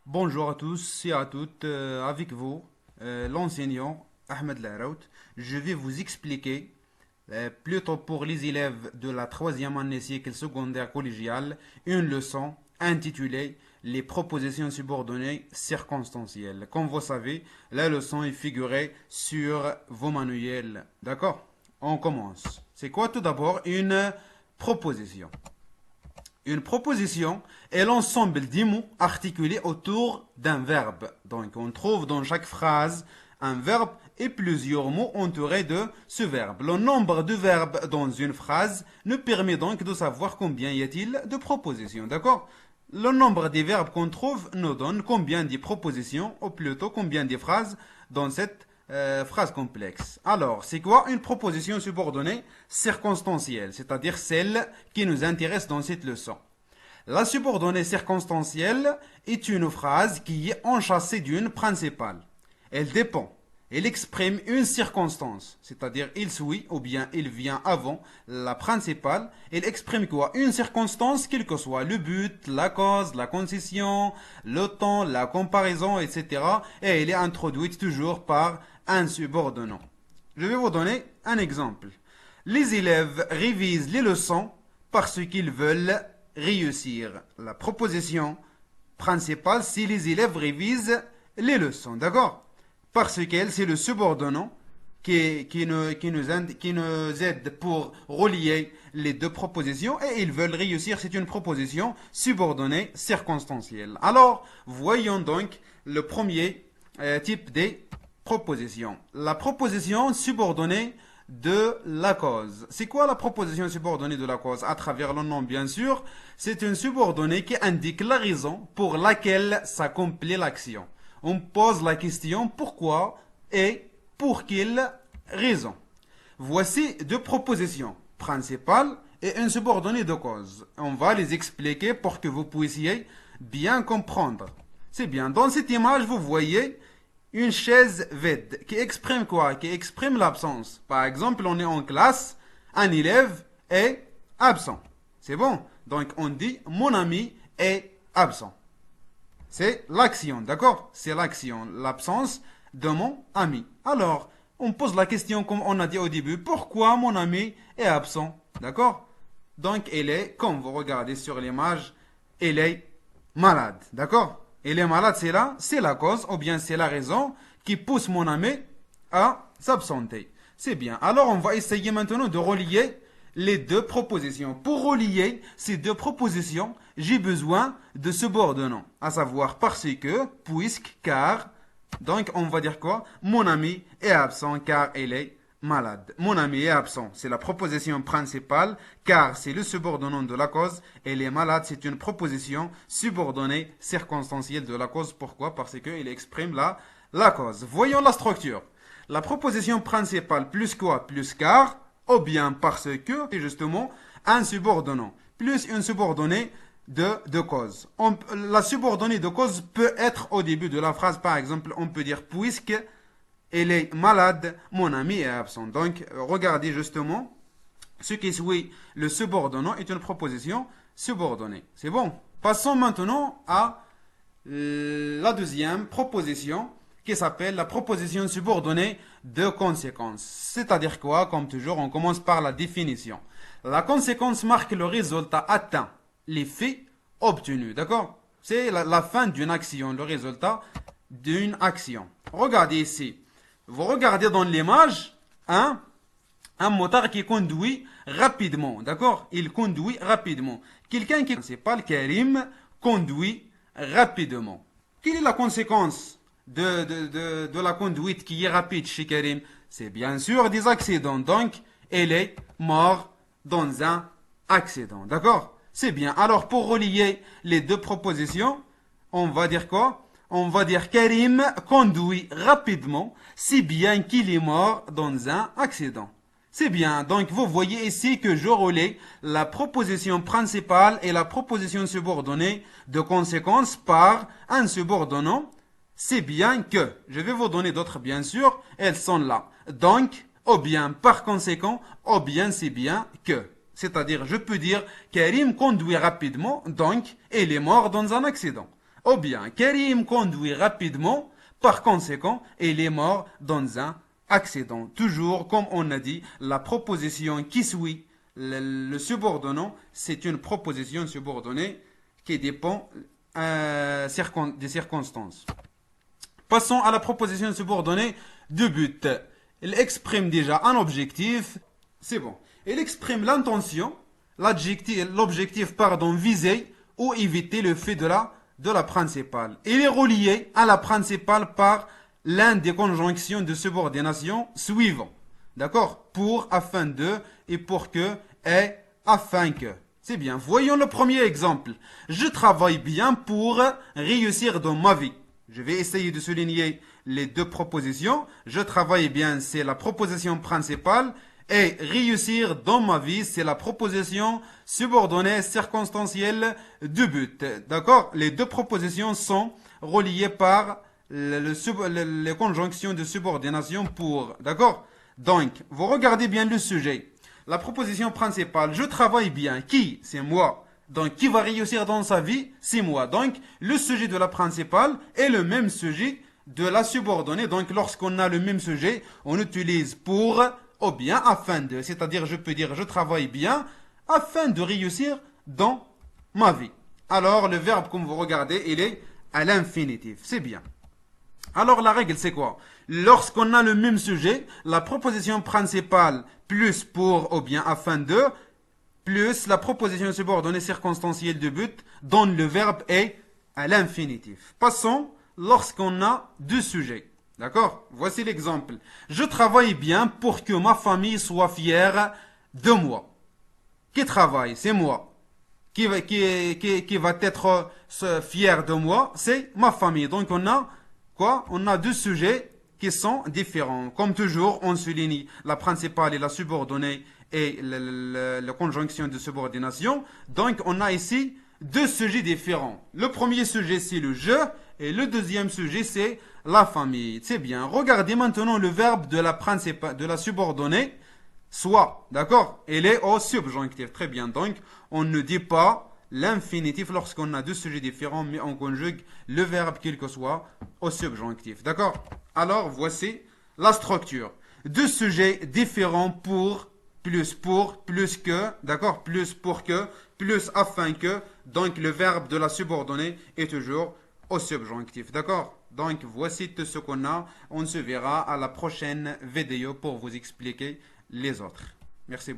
Bonjour à tous et à toutes, avec vous, l'enseignant Ahmed Lahraout. Je vais vous expliquer, plutôt pour les élèves de la troisième année cycle secondaire collégial, une leçon intitulée Les propositions subordonnées circonstancielles. Comme vous savez, la leçon est figurée sur vos manuels. D'accord? On commence. C'est quoi tout d'abord une proposition? Une proposition est l'ensemble des mots articulés autour d'un verbe. Donc on trouve dans chaque phrase un verbe et plusieurs mots entourés de ce verbe. Le nombre de verbes dans une phrase nous permet donc de savoir combien y a-t-il de propositions. D'accord? Le nombre des verbes qu'on trouve nous donne combien de propositions, ou plutôt combien de phrases dans cette phrase complexe. Alors, c'est quoi une proposition subordonnée circonstancielle, c'est-à-dire celle qui nous intéresse dans cette leçon? La subordonnée circonstancielle est une phrase qui est enchâssée d'une principale. Elle dépend. Elle exprime une circonstance, c'est-à-dire il suit ou bien il vient avant la principale. Elle exprime quoi? Une circonstance, quel que soit le but, la cause, la concession, le temps, la comparaison, etc. Et elle est introduite toujours par un subordonnant. Je vais vous donner un exemple. Les élèves révisent les leçons parce qu'ils veulent réussir. La proposition principale, c'est les élèves révisent les leçons, d'accord? Parce qu'elle, c'est le subordonnant qui nous aide pour relier les deux propositions et ils veulent réussir. C'est une proposition subordonnée circonstancielle. Alors, voyons donc le premier type des propositions. La proposition subordonnée de la cause. C'est quoi la proposition subordonnée de la cause? À travers le nom, bien sûr, c'est une subordonnée qui indique la raison pour laquelle s'accomplit l'action. On pose la question pourquoi et pour quelle raison. Voici deux propositions principales et une subordonnée de cause. On va les expliquer pour que vous puissiez bien comprendre. C'est bien. Dans cette image, vous voyez une chaise vide qui exprime quoi? Qui exprime l'absence. Par exemple, on est en classe, un élève est absent. C'est bon? Donc on dit mon ami est absent. C'est l'action, d'accord? C'est l'action, l'absence de mon ami. Alors, on pose la question comme on a dit au début, pourquoi mon ami est absent? D'accord? Donc, elle est, comme vous regardez sur l'image, elle est malade, d'accord? Elle est malade, c'est la cause, ou bien c'est la raison qui pousse mon ami à s'absenter. C'est bien. Alors, on va essayer maintenant de relier les deux propositions. Pour relier ces deux propositions, j'ai besoin de subordonnants, à savoir parce que, puisque, car. Donc, on va dire quoi? Mon ami est absent car elle est malade. Mon ami est absent, c'est la proposition principale, car c'est le subordonnant de la cause. Elle est malade, c'est une proposition subordonnée circonstancielle de la cause. Pourquoi? Parce qu'elle exprime la cause. Voyons la structure. La proposition principale plus quoi? Plus car, ou bien parce que, c'est justement un subordonnant, plus une subordonnée de cause. La subordonnée de cause peut être au début de la phrase, par exemple, on peut dire puisque elle est malade, mon ami est absent. Donc, regardez justement, ce qui suit le subordonnant est une proposition subordonnée. C'est bon? Passons maintenant à la deuxième proposition qui s'appelle la proposition subordonnée de conséquence. C'est-à-dire quoi? Comme toujours, on commence par la définition. La conséquence marque le résultat atteint, l'effet obtenu. D'accord? C'est la fin d'une action, le résultat d'une action. Regardez ici. Vous regardez dans l'image, un motard qui conduit rapidement. D'accord? Il conduit rapidement. Quelqu'un qui c'est pas le Karim conduit rapidement. Quelle est la conséquence de la conduite qui est rapide chez Karim? C'est bien sûr des accidents. Donc, elle est morte dans un accident. D'accord? C'est bien. Alors, pour relier les deux propositions, on va dire quoi? On va dire Karim conduit rapidement, si bien qu'il est mort dans un accident. C'est bien. Donc, vous voyez ici que je relie la proposition principale et la proposition subordonnée de conséquence par un subordonnant. C'est bien que. Je vais vous donner d'autres, bien sûr. Elles sont là. Donc, ou bien par conséquent, ou bien c'est bien que. C'est-à-dire, je peux dire, Karim conduit rapidement, donc, il est mort dans un accident. Ou bien, Karim conduit rapidement, par conséquent, il est mort dans un accident. Toujours, comme on a dit, la proposition qui suit le subordonnant, c'est une proposition subordonnée qui dépend des circonstances. Passons à la proposition subordonnée de but. Elle exprime déjà un objectif, c'est bon. Elle exprime l'intention, l'objectif visé ou éviter le fait de la principale. Il est relié à la principale par l'un des conjonctions de subordination suivants. D'accord? Pour, afin de, et pour que, et afin que. C'est bien. Voyons le premier exemple. Je travaille bien pour réussir dans ma vie. Je vais essayer de souligner les deux propositions. Je travaille bien, c'est la proposition principale. Et réussir dans ma vie, c'est la proposition subordonnée circonstancielle du but. D'accord? Les deux propositions sont reliées par les conjonctions de subordination pour. D'accord? Donc, vous regardez bien le sujet. La proposition principale, je travaille bien. Qui? C'est moi. Donc, qui va réussir dans sa vie? C'est moi. Donc, le sujet de la principale est le même sujet de la subordonnée. Donc, lorsqu'on a le même sujet, on utilise pour ou bien afin de. C'est-à-dire, je peux dire je travaille bien afin de réussir dans ma vie. Alors, le verbe, comme vous regardez, il est à l'infinitif. C'est bien. Alors, la règle, c'est quoi? Lorsqu'on a le même sujet, la proposition principale plus pour ou bien afin de, plus la proposition subordonnée circonstancielle de but, dont le verbe est à l'infinitif. Passons lorsqu'on a deux sujets. D'accord? Voici l'exemple. Je travaille bien pour que ma famille soit fière de moi. Qui travaille? C'est moi. Qui va être fier de moi? C'est ma famille. Donc on a quoi? On a deux sujets qui sont différents. Comme toujours, on souligne la principale et la subordonnée et la conjonction de subordination. Donc on a ici deux sujets différents. Le premier sujet, c'est le je, et le deuxième sujet, c'est la famille. C'est bien. Regardez maintenant le verbe de la subordonnée, soit. D'accord? Il est au subjonctif. Très bien. Donc, on ne dit pas l'infinitif lorsqu'on a deux sujets différents, mais on conjugue le verbe quel que soit au subjonctif. D'accord? Alors, voici la structure. Deux sujets différents pour, plus que, d'accord? Plus pour que, plus afin que. Donc, le verbe de la subordonnée est toujours au subjonctif. D'accord? Donc, voici tout ce qu'on a. On se verra à la prochaine vidéo pour vous expliquer les autres. Merci beaucoup.